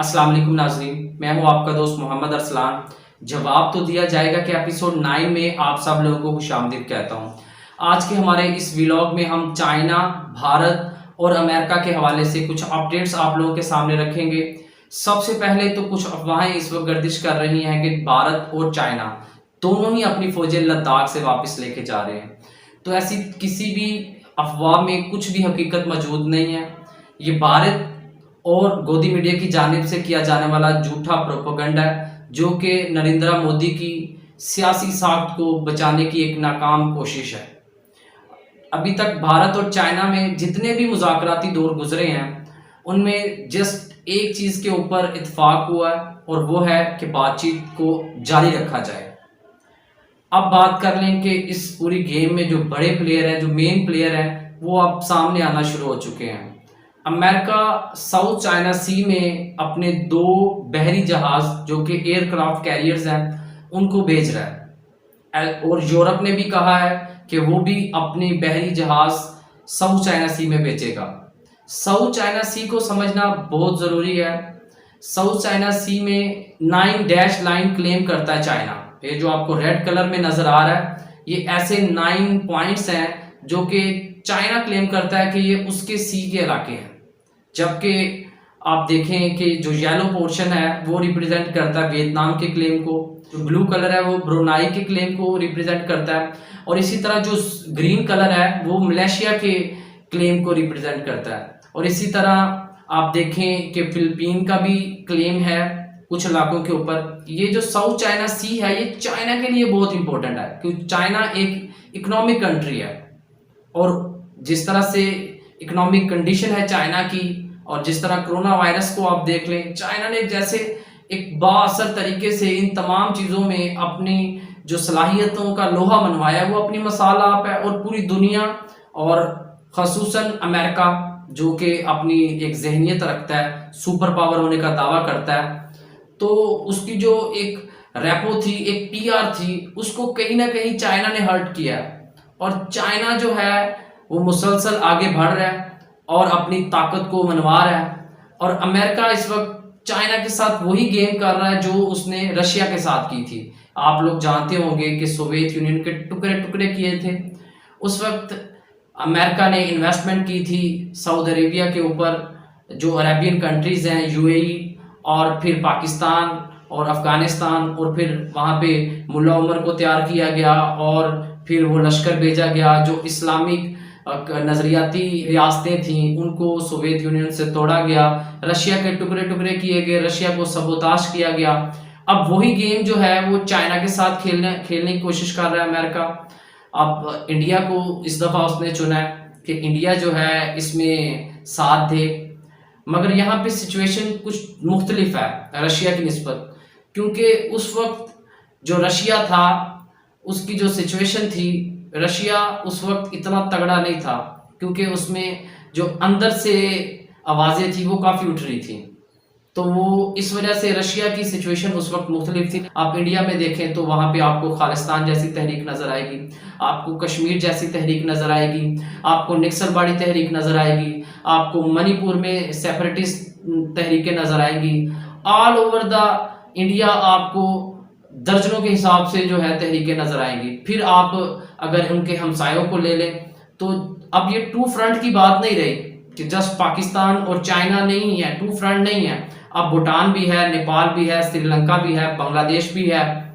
अस्सलाम वालेकुम नाज़रीन, मैं हूं आपका दोस्त मोहम्मद अरसलान। जवाब तो दिया जाएगा कि एपिसोड 9 में आप सब लोगों को खुशामदीद कहता हूं। आज के हमारे इस व्लॉग में हम चाइना, भारत और अमेरिका के हवाले से कुछ अपडेट्स आप लोगों के सामने रखेंगे। सबसे पहले तो कुछ अफवाहें इस वक्त गर्दिश कर रही हैं कि भारत और चाइना दोनों ही अपनी फौजें लद्दाख से वापस लेके जा रहे हैं। तो ऐसी किसी भी अफवाह में कुछ भी हकीकत मौजूद नहीं है। ये भारत और गोदी मीडिया की जानिब से किया जाने वाला झूठा प्रोपेगेंडा है, जो कि नरेंद्र मोदी की सियासी साख को बचाने की एक नाकाम कोशिश है। अभी तक भारत और चाइना में जितने भी मुज़ाकराती दौर गुजरे हैं, उनमें जस्ट एक चीज़ के ऊपर इत्तेफाक हुआ है और वो है कि बातचीत को जारी रखा जाए। अब बात कर लें कि इस पूरी गेम में जो बड़े प्लेयर हैं, जो मेन प्लेयर हैं, वो अब सामने आना शुरू हो चुके हैं। अमेरिका साउथ चाइना सी में अपने 2 बहरी जहाज जो कि एयरक्राफ्ट कैरियर्स हैं उनको भेज रहा है, और यूरोप ने भी कहा है कि वो भी अपनी बहरी जहाज साउथ चाइना सी में भेजेगा। साउथ चाइना सी को समझना बहुत ज़रूरी है। साउथ चाइना सी में 9 डैश लाइन क्लेम करता है चाइना। ये जो आपको रेड कलर में नज़र आ रहा है, ये ऐसे 9 पॉइंट्स हैं जो कि चाइना क्लेम करता है कि ये उसके सी के इलाके हैं, जबकि आप देखें कि जो येलो पोर्शन है वो रिप्रेजेंट करता है वियतनाम के क्लेम को, जो ब्लू कलर है वो ब्रुनाई के क्लेम को रिप्रेजेंट करता है, और इसी तरह जो ग्रीन कलर है वो मलेशिया के क्लेम को रिप्रेजेंट करता है। और इसी तरह आप देखें कि फिलीपीन का भी क्लेम है कुछ इलाकों के ऊपर। ये जो साउथ चाइना सी है ये चाइना के लिए बहुत इंपॉर्टेंट है, क्योंकि चाइना एक इकोनॉमिक कंट्री है, और जिस तरह से इकोनॉमिक कंडीशन है चाइना की, और जिस तरह कोरोना वायरस को आप देख लें, चाइना ने जैसे एक बाअसर तरीके से इन तमाम चीज़ों में अपनी जो सलाहियतों का लोहा मनवाया वो अपनी मिसाल आप है। और पूरी दुनिया और ख़ुसूसन अमेरिका जो कि अपनी एक जहनीत रखता है, सुपर पावर होने का दावा करता है, तो उसकी जो एक रेपो थी, एक पीआर थी, उसको कहीं ना कहीं चाइना ने हर्ट किया। और चाइना जो है वो मुसलसल आगे बढ़ रहा है और अपनी ताकत को मनवा रहा है। और अमेरिका इस वक्त चाइना के साथ वही गेम कर रहा है जो उसने रशिया के साथ की थी। आप लोग जानते होंगे कि सोवियत यूनियन के टुकड़े टुकड़े किए थे। उस वक्त अमेरिका ने इन्वेस्टमेंट की थी सऊदी अरेबिया के ऊपर, जो अरेबियन कंट्रीज़ हैं, यूएई, और फिर पाकिस्तान और अफ़गानिस्तान, और फिर वहाँ पे मुल्ला उमर को तैयार किया गया और फिर वो लश्कर भेजा गया। जो इस्लामिक नज़रियाती रियासतें थीं उनको सोवियत यूनियन से तोड़ा गया, रशिया के टुकड़े टुकड़े किए गए, रशिया को सबोताश किया गया। अब वही गेम जो है वो चाइना के साथ खेलने की कोशिश कर रहा है अमेरिका। अब इंडिया को इस दफ़ा उसने चुना है कि इंडिया जो है इसमें साथ दे, मगर यहाँ पे सिचुएशन कुछ मुख्तलिफ है रशिया की निस्बत, क्योंकि उस वक्त जो रशिया था उसकी जो सिचुएशन थी, रशिया उस वक्त इतना तगड़ा नहीं था, क्योंकि उसमें जो अंदर से आवाज़ें थी वो काफ़ी उठ रही थी। तो वो इस वजह से रशिया की सिचुएशन उस वक्त मुख्तलिफ थी। आप इंडिया में देखें तो वहाँ पे आपको खालिस्तान जैसी तहरीक नज़र आएगी, आपको कश्मीर जैसी तहरीक नज़र आएगी, आपको नक्सलबाड़ी तहरीक नज़र आएगी, आपको मणिपुर में सेपरेटिस्ट तहरीकें नज़र आएंगी। ऑल ओवर द इंडिया आपको दर्जनों के हिसाब से जो है तहरीकें नज़र आएंगी। फिर आप अगर उनके हमसायों को ले लें तो अब ये 2 फ्रंट की बात नहीं रही कि जस्ट पाकिस्तान और चाइना नहीं है, 2 फ्रंट नहीं है। अब भूटान भी है, नेपाल भी है, श्रीलंका भी है, बांग्लादेश भी है,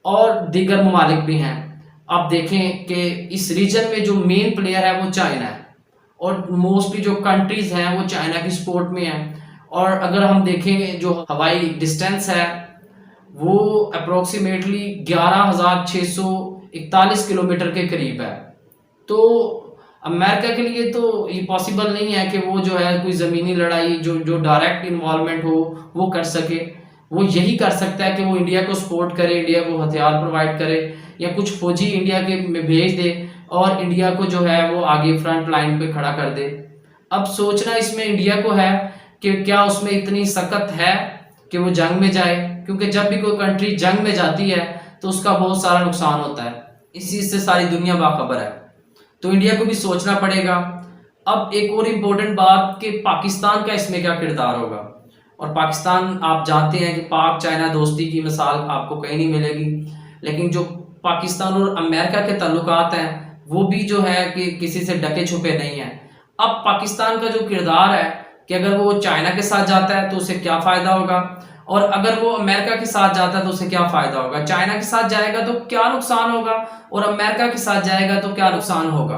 और दीगर ममालिक भी हैं। अब देखें कि इस रीजन में जो मेन प्लेयर है वो चाइना है, और मोस्टली जो कंट्रीज़ हैं वो चाइना की सपोर्ट में हैं। और अगर हम देखें जो हवाई डिस्टेंस है वो अप्रोक्सीमेटली 11,641 किलोमीटर के करीब है। तो अमेरिका के लिए तो ये पॉसिबल नहीं है कि वो जो है कोई ज़मीनी लड़ाई जो डायरेक्ट इन्वॉल्वमेंट हो वो कर सके। वो यही कर सकता है कि वो इंडिया को सपोर्ट करे, इंडिया को हथियार प्रोवाइड करे, या कुछ फौजी इंडिया के में भेज दे और इंडिया को जो है वो आगे फ्रंट लाइन पे खड़ा कर दे। अब सोचना इसमें इंडिया को है कि क्या उसमें इतनी सख्त है कि वो जंग में जाए, क्योंकि जब भी कोई कंट्री जंग में जाती है तो उसका बहुत सारा नुकसान होता है। इस चीज़ से सारी दुनिया बाखबर है, तो इंडिया को भी सोचना पड़ेगा। अब एक और इम्पोर्टेंट बात कि पाकिस्तान का इसमें क्या किरदार होगा। और पाकिस्तान आप जानते हैं कि पाक चाइना दोस्ती की मिसाल आपको कहीं नहीं मिलेगी। लेकिन जो पाकिस्तान और अमेरिका के ताल्लुकात हैं वो भी जो है कि किसी से ढके छुपे नहीं हैं। अब पाकिस्तान का जो किरदार है कि अगर वो चाइना के साथ जाता है तो उसे क्या फ़ायदा होगा, और अगर वो अमेरिका के साथ जाता है तो उसे क्या फ़ायदा होगा। चाइना के साथ जाएगा तो क्या नुकसान होगा और अमेरिका के साथ जाएगा तो क्या नुकसान होगा।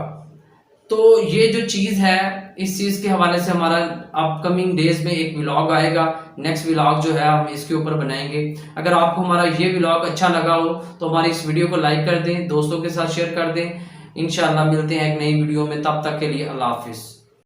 तो ये जो चीज़ है, इस चीज़ के हवाले से हमारा अपकमिंग डेज में एक व्लॉग आएगा। नेक्स्ट व्लॉग जो है हम इसके ऊपर बनाएंगे। अगर आपको हमारा ये व्लॉग अच्छा लगा हो तो हमारी इस वीडियो को लाइक कर दें, दोस्तों के साथ शेयर कर दें। इंशाल्लाह मिलते हैं एक नई वीडियो में, तब तक के लिए अल्लाह हाफिज़।